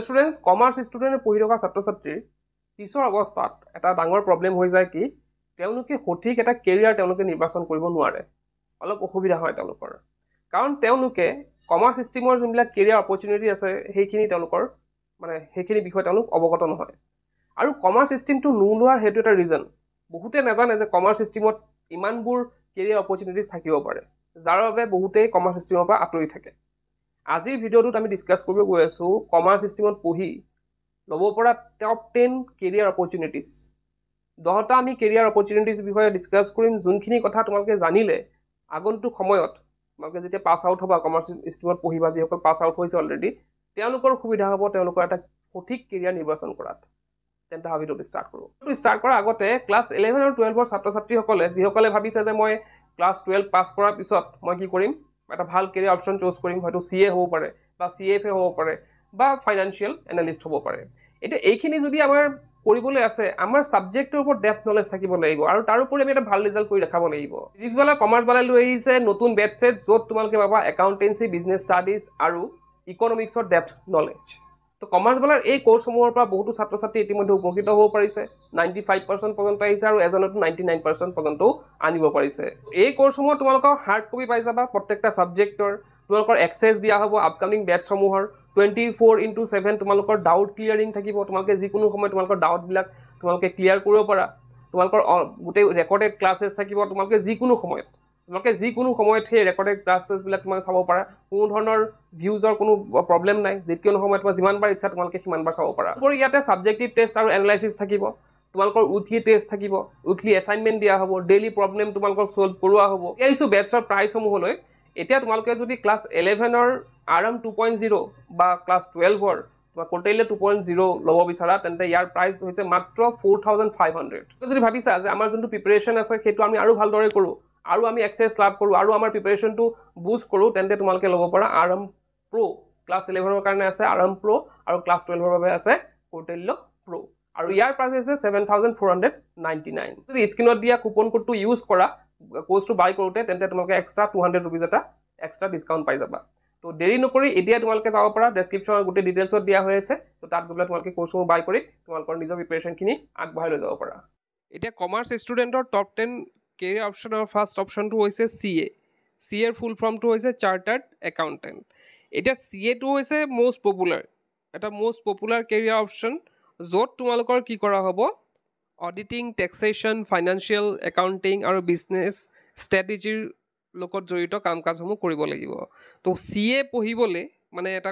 Students commerce ষ্টুডেণ্টে পঢ়ি থকা ছাত্ৰ ছাত্ৰীৰ পিছৰ অৱস্থাত এটা ডাঙৰ প্ৰব্লেম হৈ যায় কি তেওঁলোকে সঠিক এটা কেৰিয়াৰ তেওঁলোকে নিৰ্বাচন কৰিব নোৱাৰে অলপ অসুবিধা হয় তেওঁলোকৰ কাৰণ তেওঁলোকে কমাৰ্চ ষ্ট্ৰীমৰ যোনবিলাক কেৰিয়াৰ অপৰচুনিটি আছে সেইখিনি তেওঁলোকৰ মানে সেইখিনি বিষয়ে তেওঁলোক অৱগত নহয় আৰু কমাৰ্চ ষ্ট্ৰীমটো নোলোৱাৰ হেতু এটা ৰিজন বহুতে নাজানে যে কমাৰ্চ ষ্ট্ৰীমত ইমানবোৰ কেৰিয়াৰ অপৰচুনিটিজ থাকিব পাৰে যাৰ বাবে বহুতেই কমাৰ্চ ষ্ট্ৰীমৰ পৰা আঁতৰি থাকে আজিৰ ভিডিঅ'টোত আমি ডিসকাস কৰিব গৈ আছো কমাৰ্চ ষ্ট্ৰীমত পঢ়ি ল'ব পৰা টপ 10 কেৰিয়াৰ অপৰচুনিটিজ 10টা আমি কেৰিয়াৰ অপৰচুনিটিজ বিষয়ে ডিসকাস কৰিম যোনখিনি কথা তোমালোকে জানিলে আগন্তুক সময়ত তোমালোকে যেতিয়া পাস আউট হ'বা কমাৰ্চ ষ্ট্ৰীমত পঢ়িবা যিসকল পাস আউট হৈছে অলৰেডি তেওঁলোকৰ সুবিধা হ'ব তেওঁলোকৰ এটা সঠিক কেৰিয়াৰ নিৰ্বাচন কৰাত তেন্তে ভিডিঅ'টো ষ্টাৰ্ট কৰোঁ ষ্টাৰ্ট কৰাৰ আগতে ক্লাছ 11 আৰু 12ৰ ছাত্ৰ ছাত্ৰীসকলে যিসকলে ভাবিছে যে মই ক্লাছ 12 পাস কৰাৰ পিছত মই কি কৰিম এটা ভাল কেৰিয়াৰ অপচন চুজ কৰিম হয়তো সিএ হ'ব পাৰে বা সিএফএ হ'ব পাৰে বা ফাইনান্সিয়েল এনালিষ্ট হ'ব পাৰে এটা এইখিনি যদি আমাৰ কৰিবলৈ আছে আমাৰ সাবজেক্টৰ ওপৰত ডেপথ নলেজ থাকিব লাগিব আৰু তাৰ উপৰি আমি এটা ভাল ৰিজাল্ট কৰি দেখাব লাগিব ফিজিক্সবালা কমাৰ্চবালা লৈ আহিছে নতুন বেটচ সেট য'ত তোমালোকে পাবা একাউন্টেন্সি বিজনেছ ষ্টাডিজ আৰু ইকনমিক্সৰ ডেপথ নলেজ তো কমাৰ্চবালাৰ এই কোৰ্ছসমূহৰ পৰা বহুতো ছাত্ৰ ছাত্ৰী ইতিমধ্যে উপকৃত হ'ব পাৰিছে 95% পৰ্যন্ত আহিছে আৰু এজনতো 99% পৰ্যন্ত আনিব পাৰিছে এই কোৰ্ছসমূহ তোমালোকৰ হাৰ্ড কপি পাই যাবা প্ৰত্যেকটা সাবজেক্টৰ তোমালোকৰ এক্সেছ দিয়া হ'ব আপকামিং বেটছসমূহৰ 24/7 তোমালোকৰ ডাউট ক্লিয়াৰিং থাকিব তোমালোকে যিকোনো সময় তোমালোকৰ ডাউট বিলাক তোমালোকে ক্লিয়াৰ কৰিব পাৰা তোমালোকৰ গোটেই ৰেকৰ্ডেড ক্লাसेছ থাকিব তোমালোকে যিকোনো সময়ত সেই ৰেকৰ্ডেড ক্লাছেছ বিলাক তোমালোকে চাব পাৰা কোনো ধৰণৰ ভিউজৰ কোনো প্ৰবলেম নাই যিকোনো সময়ত তোমাৰ যিমানবাৰ ইচ্ছা তোমালোকে সিমানবাৰ চাব পাৰা আৰু ইয়াতে সাবজেক্টিভ টেষ্ট আৰু এনালাইসিস থাকিব তোমালোকৰ উইকলি টেষ্ট থাকিব উইকলি এসাইনমেন্ট দিয়া হ'ব ডেইলি প্ৰবলেম তোমালোকক সলভ কৰোৱা হ'ব এইছো বেটছৰ প্ৰাইচসমূহলৈ এতিয়া তোমালোকে যদি ক্লাছ 11ৰ আৰাম 2.0 বা ক্লাছ 12ৰ বা কোটেলে 2.0 ল'ব বিচাৰা তেন্তে ইয়াৰ প্ৰাইস হৈছে মাত্ৰ 4500 যদি ভাবিছা যে আমাৰ যোনটো প্ৰিপাৰেচন আছে সেইটো আমি আৰু ভালদৰে কৰো আৰু আমি এক্সেছ লাভ কৰো আৰু আমাৰ প্ৰিপাৰেচনটো বুষ্ট কৰো তেন্তে তোমালোকে ল'ব পাৰা আৰাম প্ৰো ক্লাছ 11ৰ কাৰণে আছে আৰাম প্ৰো আৰু ক্লাছ 12ৰ বাবে আছে কোটেলে প্ৰো আৰু ইয়াৰ প্ৰাইস হৈছে 7499 যদি স্ক্ৰিনত দিয়া কুপন কোডটো ইউজ কৰা কোৰ্সটো বাই কৰোতে তেন্তে তোমালোকে এক্সট্ৰা 200 रुपीस এটা এক্সট্ৰা ডিসকাউন্ট পাই যাবা তো দেৰি নকৰি এতিয়া তোমালোকে যাব পাৰা ডেসক্ৰিপচনৰ গোটে ডিটেইলছত দিয়া হৈ আছে তো তাত গলে তোমালোকে কোৰ্সসমূহ বাই কৰি তোমালোকৰ নিজৰ প্ৰিপাৰেচনখিনি আগবঢ়াই লৈ যাব পাৰা এতিয়া কমাৰ্চ ষ্টুডেন্টৰ টপ 10 কেৰিয়াৰ অপচনৰ ফাৰ্স্ট অপচনটো হৈছে সিএ সিএৰ ফুল ফৰ্মটো হৈছে চাৰ্টাৰ্ড একাউন্টেন্ট এতিয়া সিএ টো হৈছে মোস্ট পপুলাৰ কেৰিয়াৰ অপচন য'ত তোমালোকৰ কি কৰা হ'ব অডিটিং টেক্সেশ্যন ফাইনান্সিয়েল একাউন্টিং আৰু বিজনেছ ষ্ট্ৰেটেজিৰ লগত জড়িত কাম কাজসমূহ কৰিব লাগিব তো সিএ পঢ়িবলৈ মানে এটা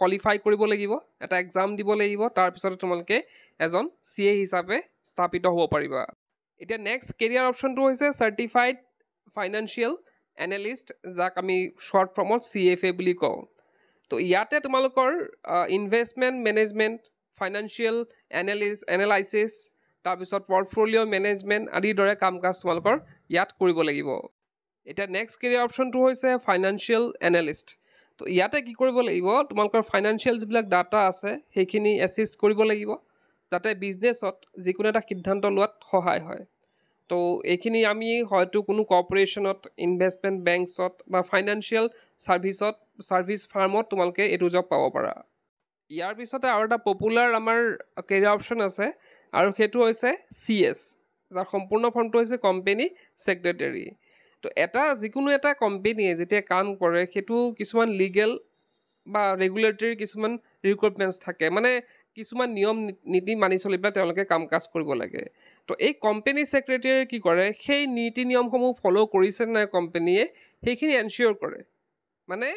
কোৱালিফাই কৰিব লাগিব এটা এক্সাম দিব লাগিব তাৰ পিছত তোমালোকে এজন সিএ হিচাপে স্থাপিত হ'ব পাৰিবা এতিয়া নেক্সট কেৰিয়াৰ অপচনটো হৈছে চাৰ্টিফাইড ফাইনান্সিয়েল এনালিষ্ট যাক আমি শৰ্ট ফৰ্মত সিএফএ বুলি কওঁ তো ইয়াতে তোমালোকৰ ইনভেষ্টমেণ্ট মেনেজমেণ্ট ফাইনান্সিয়েল এনালাইসিস তাৰপিছত পৰ্টফলিঅ' মেনেজমেণ্ট আদিৰ দৰে কাম কাজ তোমালোকৰ ইয়াত কৰিব লাগিব এটা নেক্সট কেৰিয়াৰ অপচনটো হৈছে ফাইনান্সিয়েল এনালিষ্ট তো ইয়াতে কি কৰিব লাগিব তোমালোকৰ ফাইনান্সিয়েল যিবিলাক ডাটা আছে সেইখিনি এছিষ্ট কৰিব লাগিব যাতে বিজনেছত যিকোনো এটা সিদ্ধান্ত লোৱাত সহায় হয় তো এইখিনি আমি হয়তো কোনো কৰ্পোৰেশ্যনত ইনভেষ্টমেণ্ট বেংকছত বা ফাইনান্সিয়েল সাৰ্ভিস ফাৰ্মত তোমালোকে এইটো জব পাব পাৰা ইয়াৰ পিছতে আৰু এটা পপুলাৰ আমাৰ কেৰিয়াৰ অপচন আছে আৰু সেইটো হৈছে সিএছ যাৰ সম্পূৰ্ণ ফৰ্মটো হৈছে কোম্পানী সেক্ৰেটাৰী তো যিকোনো এটা কোম্পানীয়ে যেতিয়া কাম কৰে সেইটো কিছুমান লিগেল বা ৰেগুলেটৰী কিছুমান ৰিকুৱাৰমেণ্টছ থাকে মানে কিছুমান নিয়ম নীতি মানি চলি পেলাই তেওঁলোকে কাম কাজ কৰিব লাগে তো এই কোম্পানী সেক্ৰেটাৰীয়ে কি কৰে সেই নীতি নিয়মসমূহ ফ'ল' কৰিছে নাই কোম্পানীয়ে সেইখিনি এনচিয়ৰ কৰে মানে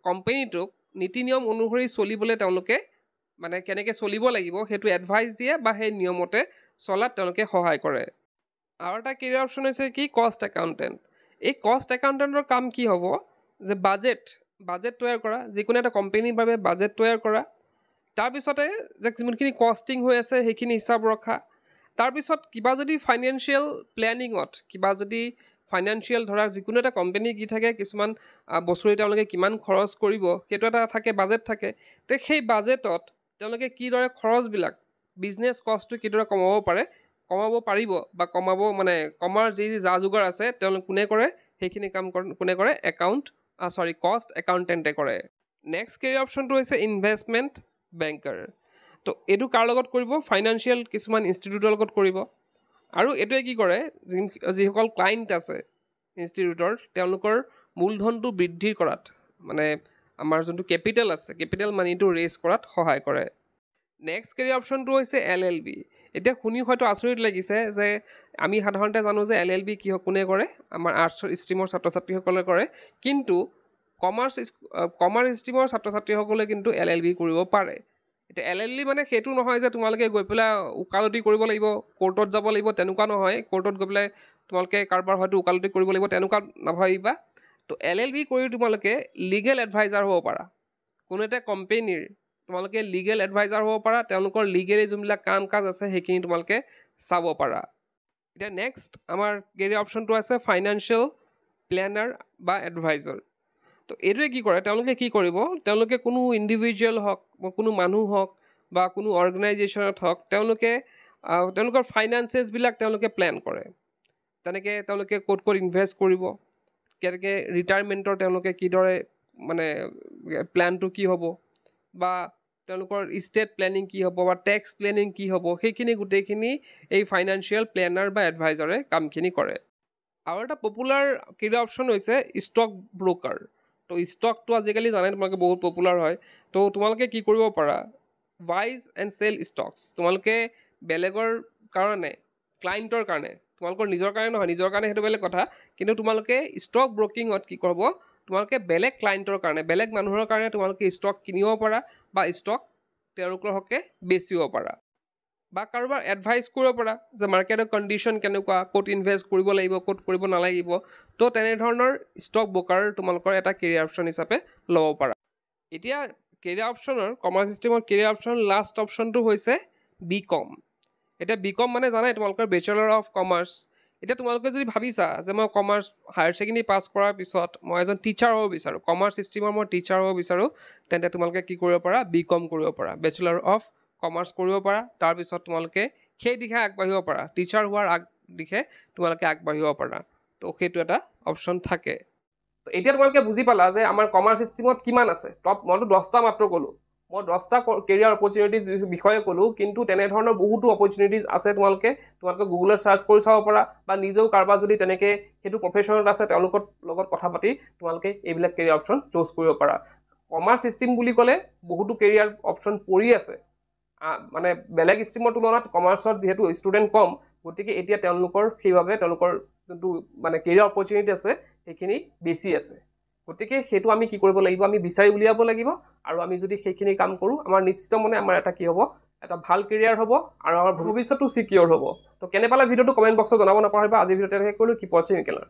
কোম্পানীটোক নীতি নিয়ম অনুসৰি চলিবলৈ তেওঁলোকে মানে কেনেকৈ চলিব লাগিব সেইটো এডভাইচ দিয়ে বা সেই নিয়মতে চলাত তেওঁলোকে সহায় কৰে আৰু এটা কেৰিয়াৰ অপচন হৈছে কি কষ্ট একাউণ্টেণ্ট এই কষ্ট একাউণ্টেণ্টৰ কাম কি হ'ব যে বাজেট তৈয়াৰ কৰা যিকোনো এটা কোম্পানীৰ বাবে বাজেট তৈয়াৰ কৰা তাৰপিছতে যে যিমানখিনি কষ্টিং হৈ আছে সেইখিনি হিচাপ ৰখা তাৰপিছত কিবা যদি ফাইনেন্সিয়েল প্লেনিঙত কিবা যদি ফাইনান্সিয়েল ধৰা যিকোনো এটা কোম্পানী কি থাকে কিছুমান বছৰি তেওঁলোকে কিমান খৰচ কৰিব সেইটো এটা থাকে বাজেট থাকে তো সেই বাজেটত তেওঁলোকে কিদৰে খৰচবিলাক বিজনেছ কষ্টটো কিদৰে কমাব পাৰিব বা কমাৰ যি যা যোগাৰ আছে তেওঁলোকে কোনে কৰে সেইখিনি কাম কোনে কৰে কষ্ট একাউণ্টেণ্টে কৰে নেক্সট কেৰিয়াৰ অপশ্যনটো হৈছে ইনভেষ্টমেণ্ট বেংকাৰ। তো এইটো কাৰ লগত কৰিব? ফাইনেন্সিয়েল কিছুমান ইনষ্টিটিউটৰ লগত কৰিব। আৰু এইটোৱে কি কৰে, যিসকল ক্লাইণ্ট আছে ইনষ্টিটিউটৰ, তেওঁলোকৰ মূলধনটো বৃদ্ধি কৰাত, মানে আমাৰ যোনটো কেপিটেল আছে, কেপিটেল মানিটো ৰেইজ কৰাত সহায় কৰে। নেক্সট কেৰিয়াৰ অপশ্যনটো হৈছে LLB। এতিয়া শুনি হয়তো আচৰিত লাগিছে যে আমি সাধাৰণতে জানো যে LLB কি কোনে কৰে, আমাৰ আৰ্টছ ষ্ট্ৰীমৰ ছাত্ৰ ছাত্ৰীসকলে কৰে, কিন্তু কমাৰ্চ ষ্ট্ৰীমৰ ছাত্ৰ ছাত্ৰীসকলে কিন্তু LLB কৰিব পাৰে। এতিয়া LLB মানে সেইটো নহয় যে তোমালোকে গৈ পেলাই ওকালতি কৰিব লাগিব, কোৰ্টত যাব লাগিব, তেনেকুৱা নহয়। কোৰ্টত গৈ পেলাই তোমালোকে কাৰোবাৰ হয়তো ওকালতি কৰিব লাগিব, তেনেকুৱা নাভাবিবা। তো LLB কৰি তোমালোকে লিগেল এডভাইজাৰ হ'ব পাৰা। কোনো এটা কোম্পেনীৰ তোমালোকে লিগেল এডভাইজাৰ হ'ব পাৰা, তেওঁলোকৰ লিগেলি যোনবিলাক কাম কাজ আছে সেইখিনি তোমালোকে চাব পাৰা। এতিয়া নেক্সট আমাৰ কেৰিয়াৰ অপশ্যনটো আছে ফাইনেন্সিয়েল প্লেনাৰ বা এডভাইজাৰ। তো এইটোৱে কি কৰে, তেওঁলোকে কি কৰিব, তেওঁলোকে কোনো ইণ্ডিভিজুৱেল হওক বা কোনো মানুহ হওক বা কোনো অৰ্গেনাইজেশ্যনত হওক, তেওঁলোকৰ ফাইনেন্সেছবিলাক তেওঁলোকে প্লেন কৰে। তেনেকৈ তেওঁলোকে ক'ত ক'ত ইনভেষ্ট কৰিব, কেনেকৈ ৰিটায়াৰমেণ্টৰ তেওঁলোকে কিদৰে মানে প্লেনটো কি হ'ব, বা তেওঁলোকৰ ষ্টেট প্লেনিং কি হ'ব বা টেক্স প্লেনিং কি হ'ব, সেইখিনি গোটেইখিনি এই ফাইনেন্সিয়েল প্লেনাৰ বা এডভাইজাৰে কামখিনি কৰে। আৰু এটা পপুলাৰ কেৰিয়াৰ অপশ্যন হৈছে ষ্টক ব্ৰকাৰ। তো ষ্টকটো আজিকালি জানে তোমালোকে বহুত পপুলাৰ হয়। তো তোমালোকে কি কৰিব পাৰা, বাইজ এণ্ড চেল ষ্টকছ। তোমালোকে বেলেগৰ কাৰণে, ক্লাইণ্টৰ কাৰণে, তোমালোকৰ নিজৰ কাৰণে নহয়, নিজৰ কাৰণে সেইটো বেলেগ কথা, কিন্তু তোমালোকে ষ্টক ব্ৰকিঙত কি কৰিব, তোমালোকে বেলেগ ক্লাইণ্টৰ কাৰণে, বেলেগ মানুহৰ কাৰণে তোমালোকে ষ্টক কিনিব পাৰা বা ষ্টক তেওঁলোকৰ হকে বেচিব পাৰা, বা কাৰোবাৰ এডভাইচ কৰিব পাৰা যে মাৰ্কেটৰ কণ্ডিশ্যন কেনেকুৱা, ক'ত ইনভেষ্ট কৰিব লাগিব, ক'ত কৰিব নালাগিব। তো তেনেধৰণৰ ষ্টক ব্ৰকাৰ তোমালোকৰ এটা কেৰিয়াৰ অপশ্যন হিচাপে ল'ব পাৰা। এতিয়া কেৰিয়াৰ অপশ্যনৰ, কমাৰ্চ ষ্ট্ৰীমৰ কেৰিয়াৰ অপশ্যন লাষ্ট অপশ্যনটো হৈছে BCom। এতিয়া BCom মানে জানাই তোমালোকৰ বেচেলৰ অফ কমাৰ্চ। এতিয়া তোমালোকে যদি ভাবিছা যে মই কমাৰ্চ হায়াৰ ছেকেণ্ডেৰী পাছ কৰাৰ পিছত মই এজন টিচাৰ হ'ব বিচাৰোঁ, কমাৰ্চ ষ্ট্ৰীমৰ মই টিচাৰ হ'ব বিচাৰোঁ, তেন্তে তোমালোকে কি কৰিব পাৰা, BCom কৰিব পাৰা, বেচেলৰ অফ কমাৰ্চ কৰিব পাৰা। তাৰপিছত তোমালোকে সেই দিশে আগবাঢ়িব পাৰা, টিচাৰ হোৱাৰ দিশে তোমালোকে আগবাঢ়িব পাৰা। তো সেইটো এটা অপশ্যন থাকে। তো এতিয়া তোমালোকে বুজি পালা যে আমাৰ কমাৰ্চ ষ্ট্ৰীমত কিমান আছে। মইতো 10টা মাত্ৰ ক'লোঁ, মই 10টা কেৰিয়াৰ অপৰচুনিটিজ বিষয়ে ক'লোঁ, কিন্তু তেনেধৰণৰ বহুতো অপৰচুনিটিজ আছে। তোমালোকে গুগলত চাৰ্চ কৰি চাব পাৰা, বা নিজেও কাৰোবাৰ যদি তেনেকৈ সেইটো প্ৰফেশ্যনত আছে তেওঁলোকৰ লগত কথা পাতি তোমালোকে এইবিলাক কেৰিয়াৰ অপশ্যন চুজ কৰিব পাৰা। কমাৰ্চ ষ্ট্ৰীম বুলি ক'লে বহুতো কেৰিয়াৰ অপশ্যন পৰি আছে, মানে বেলেগ ষ্ট্ৰীমৰ তুলনাত কমাৰ্চত যিহেতু ষ্টুডেণ্ট কম, গতিকে এতিয়া তেওঁলোকৰ সেইবাবে তেওঁলোকৰ যোনটো মানে কেৰিয়াৰ অপৰচুনিটি আছে সেইখিনি বেছি আছে। গতিকে সেইটো আমি কি কৰিব লাগিব, আমি বিচাৰি উলিয়াব লাগিব। আৰু আমি যদি সেইখিনি কাম কৰোঁ, আমাৰ নিশ্চিত মনে আমাৰ এটা কি হ'ব, এটা ভাল কেৰিয়াৰ হ'ব আৰু আমাৰ ভৱিষ্যতটো ছিকিয়ৰ হ'ব। তো কেনে পালে ভিডিঅ'টো কমেণ্ট বক্সত জনাব নাপাহৰিবা। আজি ভিডিঅ'টো তেনেকৈ কৰিলোঁ, কি পঢ়িম কেলা।